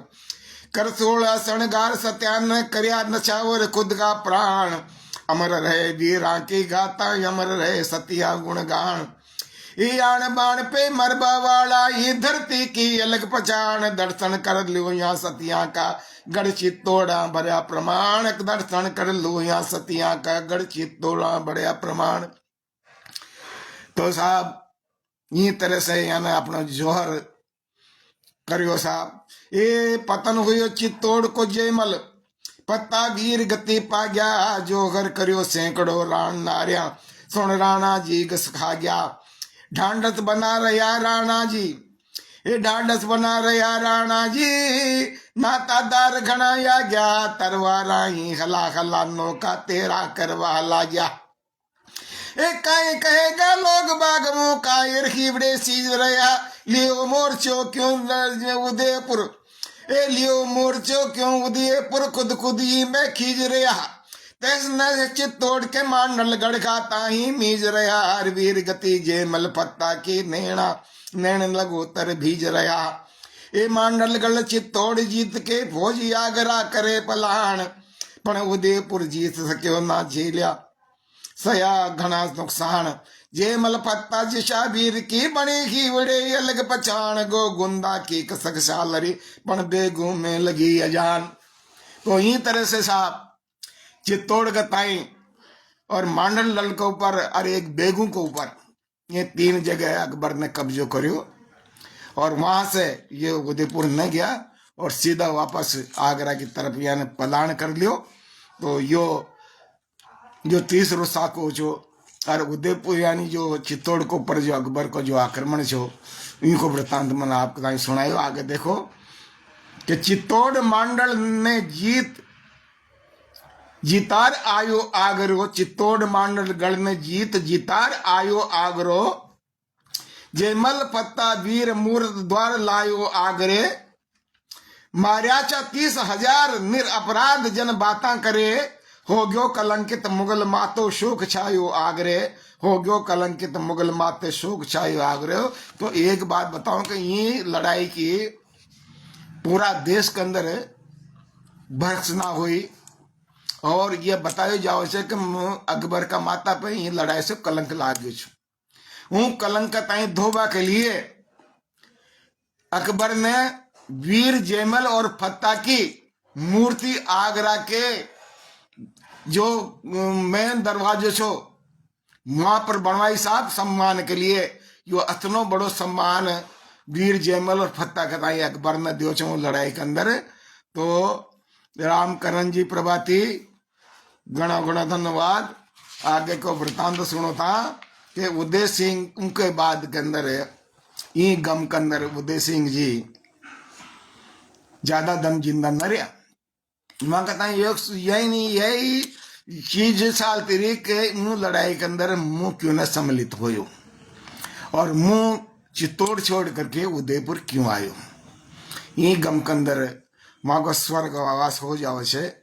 A: कर 16 शणगार सत्यान करया नछावर खुद का प्राण अमर रहे वीरा की गाता अमर रहे सतिया गुणगान ये आण बाण पे मरबा वाला, ये धरती की अलग पहचान। दर्शन कर लो यहाँ सतिया का गढ़ चित्तौड़ा बड़ा प्रमाण। दर्शन कर लो यहाँ सतिया का गढ़ चित्तौड़ा बड़ा प्रमाण। तो साहब ये तरह से यानी अपना जोहर करियो साहब। ये पतन हुयो चित्तौड़ को जयमल, पत्ता वीर गति पा गया। जोहर करियो सैकड़ों राण नारिया, सुन राणा जी गस खा गया। ढांडस बना रहा राणा जी, ये ढांडस बना रहा राणा जी। नातादार घनाया गया, तरवारा ही हला हला नौका तेरा करवा ला गया। एक कहेगा लोग बाग मुँह कायर खीवड़े सीज रहा। लियो मोर्चो क्यों उदयपुर, ए लियो मोर्चो क्यों उदयपुर, खुद खुद ही मैं खींच रहा। तेज न चित्तौड़ के मांडल गढ़ खाता ही मीज रहा। हर वीर गति जयमल पत्ता की नैना नैन लगोतर भीज रहा। ए मांडल गढ़ चित्तौड़ जीत के फौजी आगरा करे पलाण, पण उदयपुर जीत सक्यो ना झेलिया सया घना नुकसान। जयमल पत्ता जिशा वीर की बनी ही बड़े अलग पहचान। गो गुंदा की कसक सालरी, पण बेगू में लगी अजान। तो इस तरह से साहब चित्तौड़ का ताई और मांडल लल के ऊपर और एक बेगू के ऊपर, ये 3 जगह अकबर ने कब्जो करियो। और वहां से ये उदयपुर न गया और सीधा वापस आगरा की तरफ यानी पलायन कर लियो। तो जो 30 साको जो और उदयपुर यानी जो चित्तौड़ के ऊपर जो अकबर को जो आक्रमण छो, इनको वृत्तांत मैंने आपको सुनायो। आगे देखो कि चित्तौड़ मांडल ने जीतार आयो आगरो। चित्तौड़ मांडल गढ़ में जीतार आयो आगरो। जयमल पत्ता वीर मूर्त द्वार लायो आगरे। मार्याचा 30,000 निरअपराध जन बाता करे। हो गयो कलंकित मुगल मातो शोक छायो आगरे। हो गयो कलंकित मुगल माते शोक छायो आगरे। तो एक बात बताऊं कि ये लड़ाई की पूरा देश के अंदर भर्त्सना हुई और ये बतायो जाओ से कि अकबर का माता पे ये लड़ाई से कलंक लाग गयो। कलंक ताई धोबा के लिए अकबर ने वीर जयमल और फत्ता की मूर्ति आगरा के जो मेन दरवाजे छो वहां पर बनवाई साहब सम्मान के लिए। यो अतनो बड़ो सम्मान वीर जयमल और फत्ता के ताई अकबर ने दियो छो लड़ाई के अंदर। तो रामकरण जी प्रभाती गणा गुणा धन्यवाद। आगे को वृतांत सुनो था कि उदय सिंह उनके बाद के अंदर ये गम के अंदर उदय सिंह जी ज्यादा दम जिंदा न रहा। वहां कहता है यही नहीं यही चीज साल तेरी के मुंह लड़ाई के अंदर मुंह क्यों न सम्मिलित हो और मुंह चित्तौड़ छोड़ करके उदयपुर क्यों आयो। ये गम के अंदर वहां को स्वर्ग आवास हो जाओ से।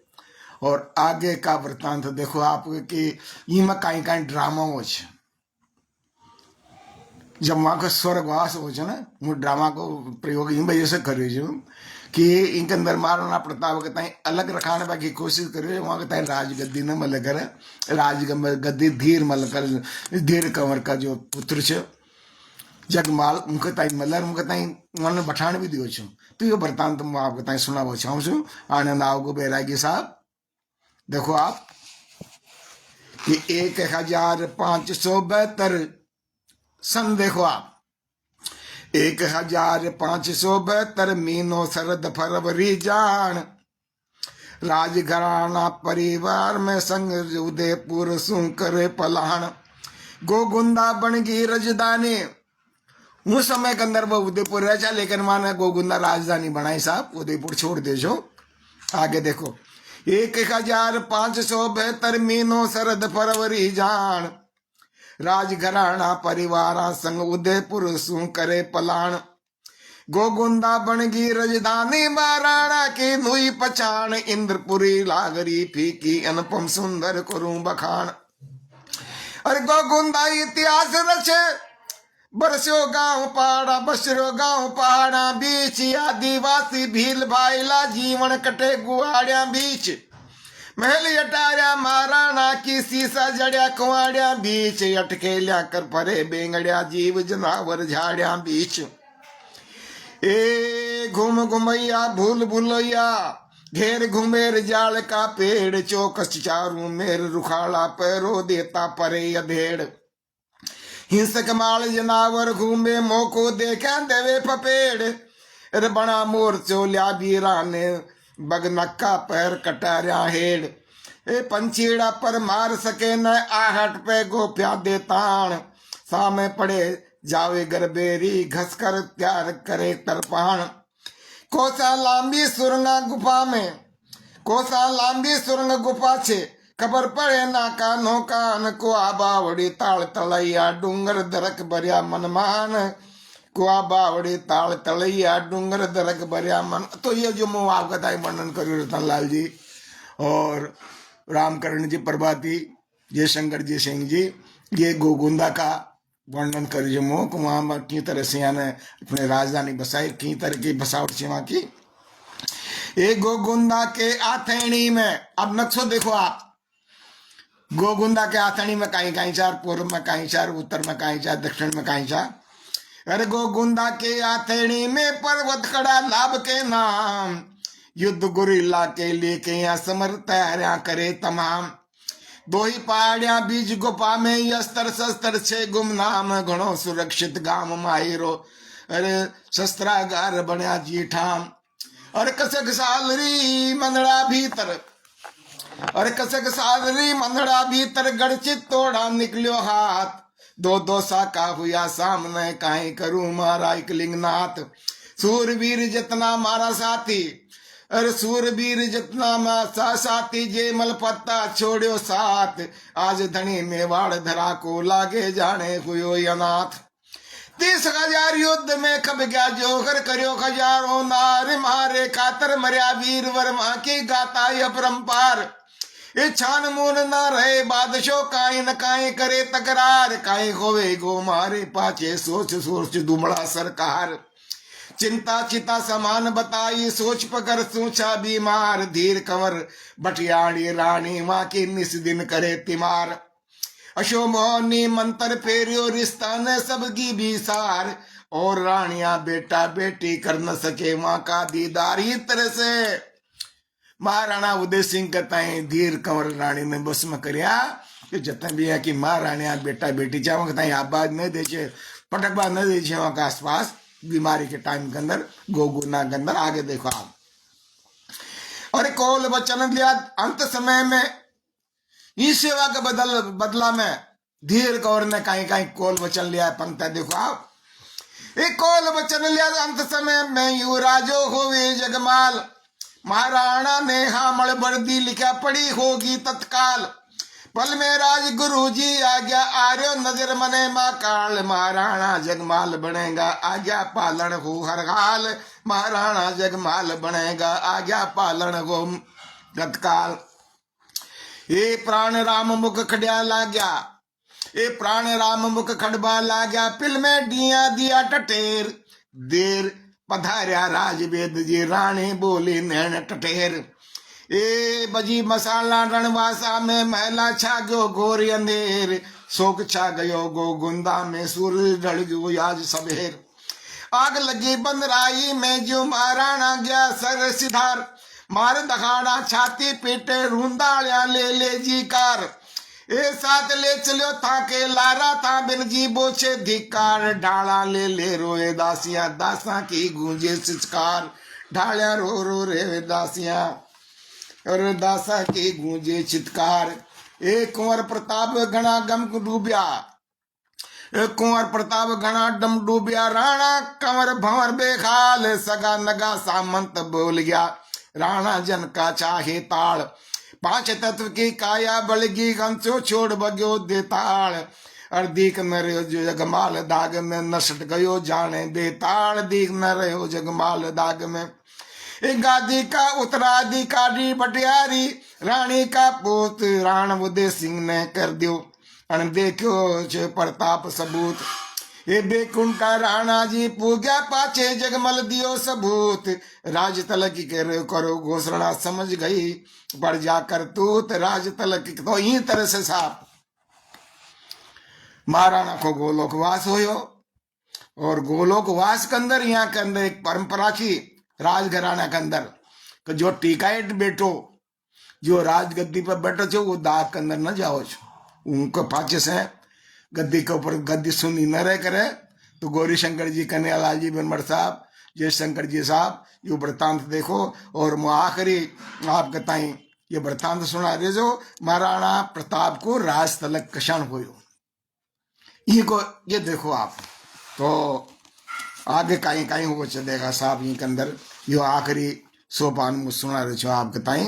A: और आगे का वृत्तांत देखो आप कि इनमें कहीं कहीं ड्रामा हो। जब वहां का स्वर्गवास हो ना वो ड्रामा को प्रयोग इन वजह से करियो कि इनके अंदर महाराणा प्रताप के ताई अलग रखाने की कोशिश करियो। वहां के ताई राजगद्दी न मल कर राजगद्दी धीर मल कर धीर कंवर का जो पुत्र छ जगमाल उनके ताई मलर उनके ताई उन्होंने बठान भी दियो छो। तो ये वृत्तांत मैं आपके ताई सुनावो चाहूँ छू। आनंद आओगे बैरागी साहब देखो आप कि 1572 सन देखो आप 1572 मीनो शरद फरवरी जान। राजघराना परिवार में संग उदयपुर सुंकर पलान। गोगुंदा बन गई राजधानी। उस समय के अंदर वो उदयपुर रहा लेकिन माने गोगुंदा राजधानी बनाई साहब उदयपुर छोड़ दे जो। आगे देखो 1572 मीनो शरद फरवरी जान। राजघराना परिवार संग उदयपुर सु करे पलान। गोगुंदा बन गई राजधानी महाराणा की हुई पहचान। इंद्रपुरी लागरी फीकी अनुपम सुंदर करूं बखान। अरे गोगुंदा इतिहास रचे बरसो गांव पहाड़ा बसरो गांव पहाड़ा बीच आदिवासी भील भाईला जीवन कटे गुआड़िया बीच। महल अटारिया महाराणा की सीसा जड़िया कुआड़िया बीच अटके लिया कर परे बेंगड़िया जीव जनावर झाड़िया बीच। ए घूम घुमैया भूल भुलैया घेर घुमेर जाल का पेड़ चौकस चारू मेर रुखाड़ा पैरो देता परे अधेड़। हिंसक माल जनावर घूमे मोको देखा देवे पपेड़। अरे बड़ा मोर चोलिया बीरा ने बगनक्का पैर कटारिया हेड़। ए पंछीड़ा पर मार सके न आहट पे गोप्या दे ताण। सामे पड़े जावे गरबेरी घसकर प्यार करे तरपान। कोसा लांबी सुरंगा गुफा में कोसा लांबी सुरंग गुफा छे खबर पड़े ना कानो कान को बावड़ी ताल तलैया डूंगर दरक भरिया मनमान को बावड़ी ताल तलैया डूंगर दरक भरिया मन। तो ये जो मैं आपका था वर्णन करूँ रतनलाल जी और रामकरण जी प्रभाती जयशंकर जी सिंह जी ये गोगुंदा का वर्णन कर जो मो को वहाँ की तरह से यानी अपने राजधानी बसाई की तरह की बसावट से वहाँ की। एक गोगुंदा के आथेणी में अब नक्शो देखो आप गोगुंदा के आथेणी में कहीं कहीं चार पूर्व में कहीं चार उत्तर में कहीं चार दक्षिण में कहीं चार। अरे गोगुंदा के आथेणी में पर्वत खड़ा लाभ के नाम युद्ध गुरिल्ला के लेके यहाँ समर तैयारियां करे तमाम। दो ही पहाड़िया बीच गुफा में अस्तर शस्त्र छे गुमनाम घणो सुरक्षित गाम माहिरो। अरे शस्त्रागार बन्या जीठाम और कसक सालरी मंदड़ा भीतर और कसक सालरी मंदड़ा भीतर गड़चित तोड़ा निकलियो हाथ। दो दो साका हुआ सामने काहे करूं मारा एक लिंगनाथ। सूरवीर जितना मारा साथी अरे सूरवीर जितना मासा साथी जे मल पत्ता छोड़ियो साथ। आज धनी मेवाड़ धरा को लागे जाने हुयो अनाथ। 30,000 युद्ध में खब गया जोकर करियो हजारों नार मारे खातर मरिया वीर वर्मा की गाता अपरंपार। छान मून न रहे बादशो काई न काई करे तकरार। काई होवे गो मारे पाचे सोच सोच दुमड़ा सरकार। चिंता चिता समान बताई सोच पकर सूचा बीमार। धीर कंवर बटियाणी रानी माँ की निस दिन करे तिमार। अशो मोहनी मंत्र फेरियो रिश्ता न सबकी भी सार। और रानिया बेटा बेटी कर न सके माँ का दीदार। ही तरह से महाराणा उदय सिंह कहता है धीर कंवर रानी ने बस में करया कि जतन भी है कि महाराणिया बेटा बेटी चाहे कहता है आबाद नहीं दे पटकबाद नहीं दे वहां के आसपास बीमारी के टाइम के अंदर गोगुना के अंदर। आगे देखो आप और कौल वचन लिया अंत समय में इस सेवा के बदला में धीर कंवर ने कहीं कहीं कौल वचन लिया पंक्ति देखो आप। एक कौल वचन लिया अंत समय में युवराजो होवे जगमाल। महाराणा ने हामड़ वर्दी लिखा पड़ी होगी तत्काल। पल में राज गुरु जी आज्ञा आर्यो नजर मने माँ काल। महाराणा जगमाल बनेगा आज्ञा पालन हो हर हाल। महाराणा जगमाल बनेगा आज्ञा पालन हो तत्काल। ये प्राण राम मुख खड़िया ला गया ये प्राण राम मुख खड़बा ला गया। पिल में दिया दिया टटेर देर पधार्या राजवेद जी रानी बोली नैन टटेर। ए बजी मसाला रणवासा में महला छा गयो घोर अंधेर। शोक छा गयो गोगुंदा में सूरज ढल गयो आज सबेर। आग लगी बंदराई में जो महाराणा गया सर सिधार। मार दखाड़ा छाती पीटे रूंदाड़िया ले जी कार। ए साथ ले चलो था के लारा था बिन जी बोछे धिकार। ढाला ले रोए दासिया दासा की गूंजे सिचकार। ढालिया रो रे दासिया और दासा की गूंजे चित्कार। एक कुंवर प्रताप घना गम डूबिया कुंवर प्रताप घना डम डूबिया। राणा कंवर भंवर बेखाल सगा नगा सामंत बोल गया। राणा जन का चाहे ताड़ 5 तत्व की काया बलगी गंसो छोड़ बग्यो देताड़। अर्धीक न रहो जगमाल दाग में नसट गयो जाने बेताड़। दीक न रहो जगमाल दाग में। एक गादी का उत्तराधिकारी बटियारी रानी का पोत राण उदय सिंह ने कर दियो। अन देखो प्रताप सबूत। ए बेकुंठ का राणा जी पूग्या पाछे जगमल दियो सबूत, राज तलक करो घोषणा समझ गई, बढ़ जा कर तूत राज तलक। तो ई तरह से साहब महाराणा को गोलोकवास होयो, और गोलोकवास के अंदर यहाँ के अंदर एक परंपरा थी राजघराना के अंदर, जो टीकायत बैठो, जो राजगद्दी पर बैठो छो वो दाग के अंदर न जाओ छो, उनको पाछे से गद्दी के ऊपर गद्दी सुनी न रह करे। तो गौरी शंकर जी, कन्हैयालाल जी बनमड़ साहब, जय शंकर जी साहब, ये वृत्तांत देखो। और मैं आखिरी आपके ताई ये वृत्तांत सुना दे जो महाराणा प्रताप को राज तलक कशान हो, ये को ये देखो आप। तो आगे कहीं कहीं हो चलेगा साहब ये के अंदर, यो आखिरी सोपान में सुना रहे छो आपके ताई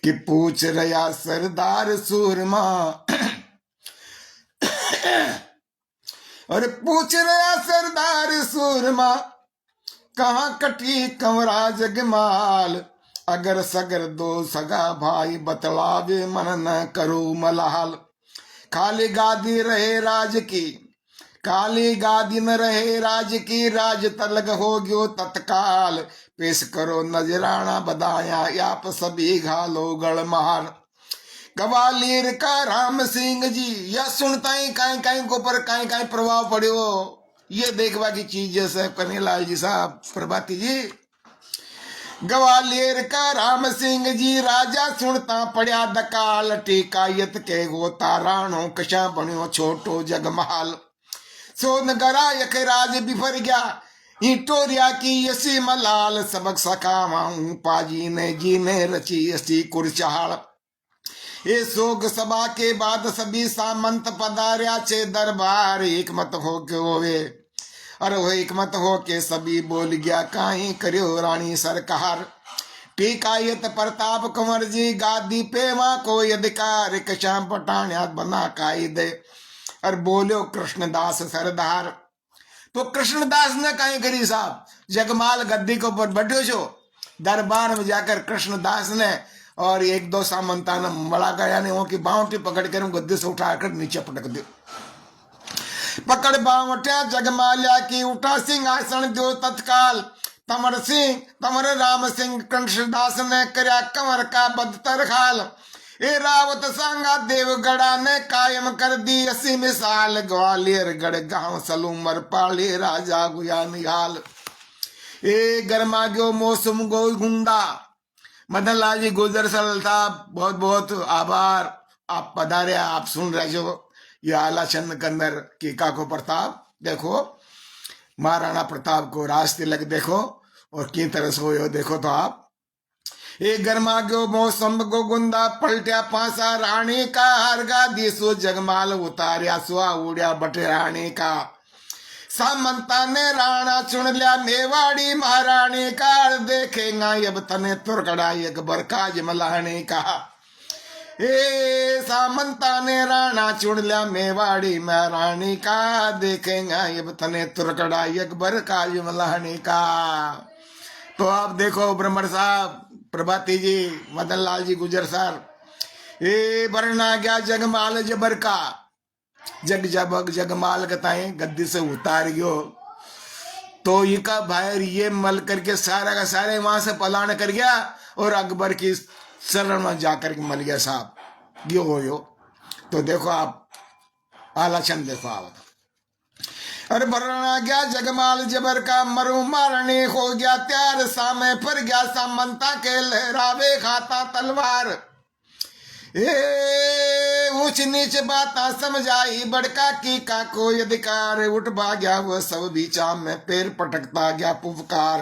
A: कि पूछ रहा सरदार सूरमा और पूछ रहा सरदार सूरमा, कहाँ कटी कंवरा जगमाल, अगर सगर दो सगा भाई बतलावे मन न करो मलाल, खाली गादी रहे राज की, काली गादी न रहे राज की, राज तलग हो गयो तत्काल, पेश करो नजराना बदाया आप सभी घालो गढ़माल। ग्वालियर का राम सिंह जी, यह सुनता ही कहीं कहीं को पर कहीं कहीं प्रभाव पड़ो, ये देखवा की चीज है कन्हैयालाल जी साहब, प्रभाती जी। ग्वालियर का राम सिंह जी राजा सुनता पड़ा दकाल, टीकायत के गोता राणो कशा बनो छोटो जगमहाल, सोनगरा यख राज बिफर गया ईटोरिया की यसी मलाल, सबक सखावाऊं पाजी ने जी ने रची यसी कुरचाल। ये सोग सभा के बाद सभी सामंत पधार्या छे दरबार, एक मत हो के होवे, अरे वो एक मत हो के सभी बोल गया काई करियो रानी सरकार, टीकायत प्रताप कंवर जी गादी पे वहां कोई अधिकार, कशाम पटान्या बना कायदे, और बोलो कृष्णदास सरदार। तो कृष्णदास ने कहीं करी साहब, जगमाल गद्दी के ऊपर बैठो छो, दरबार में जाकर कृष्णदास ने और एक दो सामंता ने बड़ा गया ने वो की बाउंटी पकड़ कर गद्दे से उठाकर नीचे पटक दो, पकड़ बावटिया जगमाल्या की उठा सिंहासन दो तत्काल, तमर सिंह तमर राम सिंह कृष्णदास ने करया कंवर का बदतर खाल, ए रावत सांगा देवगढ़ा ने कायम कर दी असी मिसाल, ग्वालियर गढ़ गांव सलूमर पाले राजा गुया निहाल, ए गरमा गयो मौसम गो गुंडा। मदन लाल जी गुजर सल साहब बहुत बहुत आभार, आप पधारे, आप सुन रहे हो ये आला चंद के अंदर कीका को प्रताप देखो, महाराणा प्रताप को राज तिलक देखो और की तरह से हो देखो। तो आप एक गरमा गयो मौसम गो गुंदा, पलटिया पासा रानी का, हरगा दिसो जगमाल उतारिया सुआ उड़िया बटे रानी का, सामंता ने राणा चुन लिया मेवाड़ी महारानी का, देखेगा अब तने तुरकड़ा एक बरकाज मलानी का, ए सामंता ने राणा चुन लिया मेवाड़ी महारानी का, देखेगा अब तने तुरकड़ा एक बरकाज मलानी का। तो आप देखो ब्रह्मण साहब, प्रभाती जी, मदन लाल जी गुजर सर, ए बरना गया जगमाल जबर का, जग जबग जगमाल कताए गद्दी से उतार गयो, तो ये का भाई ये मल करके सारा का सारे वहां से पलायन कर गया और अकबर की शरण में जाकर के मल गया साहब, यो हो यो। तो देखो आप आलाचन देखो आप, अरे बरना गया जगमाल जबर का, मरु मारने हो गया त्यार, सामे पर गया सामंता के लहरावे खाता तलवार, ए ऊंच नीच बाता समझाई बड़का की का कोई अधिकार, उठ भाग्या वो सब बीचा में पैर पटकता गया पुफकार,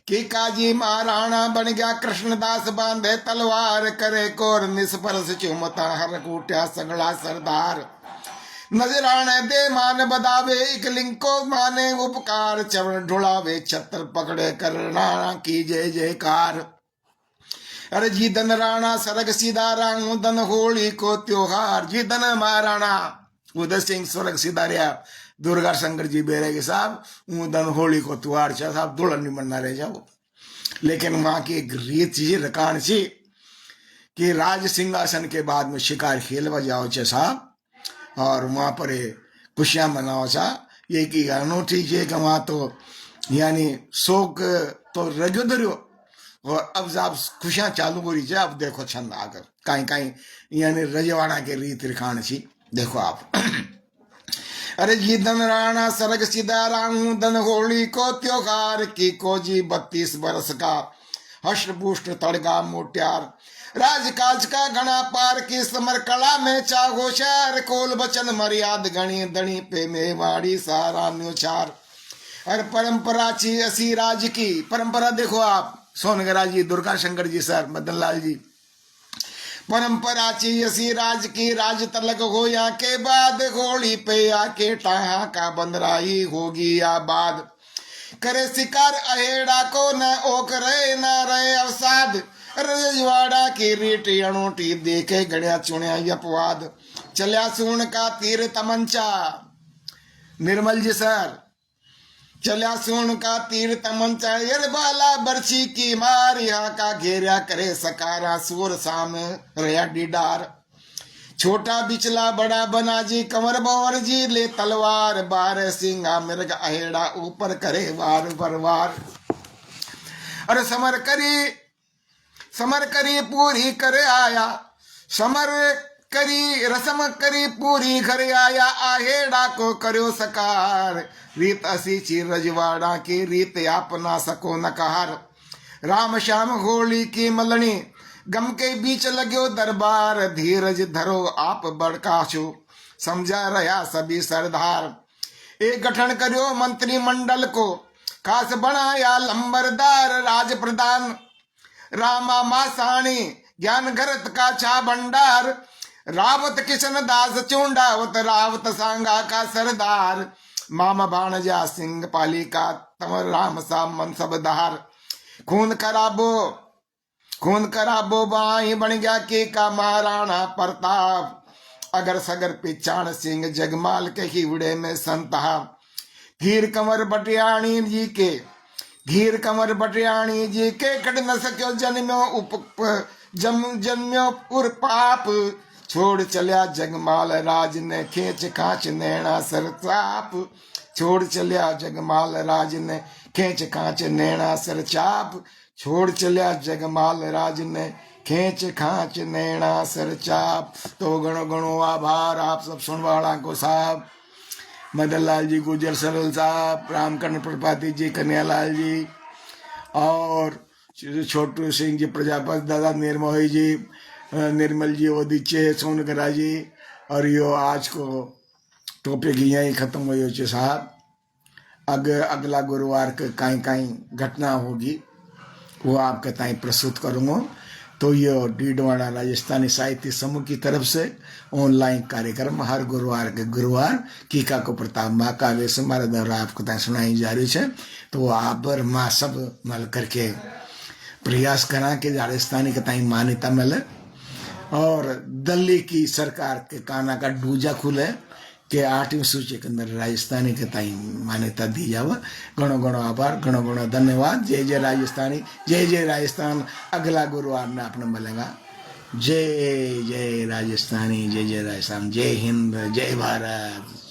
A: की काजी महाराणा बन गया कृष्णदास बांधे तलवार, करे कोर निष्फल चुमता हर कूट्या सगड़ा सरदार, नजराने दे मान बदावे इकलिंग को माने उपकार, चरण ढुलावे छत्र पकड़े कर राणा की जय जयकार, अरे जी धन राणा सरग सिधारा धन होली को त्योहार, जी धन महाराणा उदय सिंह स्वर्ग सिधारिया दुर्गा शंकर जी बेरेगे साहब, धन होली को त्योहार छा साहब, दुल्हन नहीं बनना रह जाओ। लेकिन वहां की एक रीत थी रकान थी कि राज सिंहासन के बाद में शिकार खेलवा जाओ छे साहब, और वहां पर खुशियां मनाओ छा, ये की अनूठी है कमा तो यानी शोक तो रजो दरियो और अब आप खुशियां चालू हो रही है। अब देखो छंद आकर कहीं कहीं यानी रजवाड़ा के रीत रिखाण छी देखो आप। अरे जी धन राणा सरग सीधा रामू धन होली को त्योहार की को जी 32 बरस का हष्ट पुष्ट तड़गा मोट्यार राजकाज का घना पार की समर कला में चागो शहर कोल बचन मर्याद गणी दणी पे मेवाड़ी सारा न्योचार। और परंपरा ची असी राज की परंपरा देखो आप सोनगरा जी दुर्गा शंकर जी सर मदन लाल जी परंपरा ची असी राज की राज तलक हो या के बाद होली पे आके टाहा का बंदराई होगी आबाद करे शिकार अहेड़ा को न ओक रहे न रहे अवसाद रजवाड़ा की रीट अणोटी देखे गड़िया चुनिया अपवाद चलिया सूण का तीर तमंचा निर्मल जी सर चलिया सूण का तीर तमंचा बाला बरछी की मार यहाँ का घेरिया करे सकारा सूर साम रया डिडार छोटा बिचला बड़ा बना जी कंवर बंवर जी ले तलवार बार सिंगा मिर्ग अहेड़ा ऊपर करे वार बरवार। अरे समर करी पूरी करे आया समर करी रसम करी पूरी घरे आया आहेड़ा को करो सकार रीत असी ची रजवाड़ा की रीत अपना सको नकार राम श्याम होली की मलनी गम के बीच लगो दरबार धीरज धरो आप बड़काशो समझा रहा सभी सरदार एक गठन करो मंत्रिमंडल को खास बनाया लंबरदार राज प्रधान रामा मासाणी ज्ञान घरत का छा भंडार रावत किशन दास चूंडावत रावत सांगा का सरदार मामा भाणजा सिंह पालिका तमर राम सा मन सबदार खून कराबो बाई बन गया के का महाराणा प्रताप अगर सगर पिछाण सिंह जगमाल के हिवड़े में संता धीर कंवर बटियाणी जी के कट न सक्यो जन्म्यो पुर पाप छोड़ चलिया जगमाल राज ने खेच खाच नैना सरचाप छोड़ चलिया जगमाल राज ने खेच खाच नैना सरचाप छोड़ चलिया जगमाल राज ने खेच खाच नैना सरचाप। तो गणो गणो आभार आप सब सुनवाड़ा को साहब मदन लाल जी गुजर सरल साहब रामकर्ण प्रपाती जी कन्यालाल जी और छोटू सिंह जी प्रजापति दादा निर्मोही जी निर्मल जी ओदिचे सोनगरा जी और यो आज को टॉपिक यहीं खत्म हो साहब। अगला गुरुवार के कहीं कहीं घटना होगी वो आपके ताई प्रस्तुत करूँगा। तो ये डीडवाड़ा राजस्थानी साहित्य समूह की तरफ से ऑनलाइन कार्यक्रम हर गुरुवार के गुरुवार कीका को प्रताप माँ काव्य से हमारा दौरा आपको ताई सुनाई जा रही है। तो आप और माँ सब मिल करके प्रयास करा कि राजस्थानी के ताई मान्यता मिले और दिल्ली की सरकार के काना का डूजा खुले के 8वीं सूची के अंदर राजस्थानी के ताई मान्यता दी जावे। घणो घणो आभार घणो घणो धन्यवाद। जय जय राजस्थानी जय जय राजस्थान। अगला गुरुवार में अपने मिलेगा। जय जय राजस्थानी जय जय राजस्थान जय हिंद जय भारत।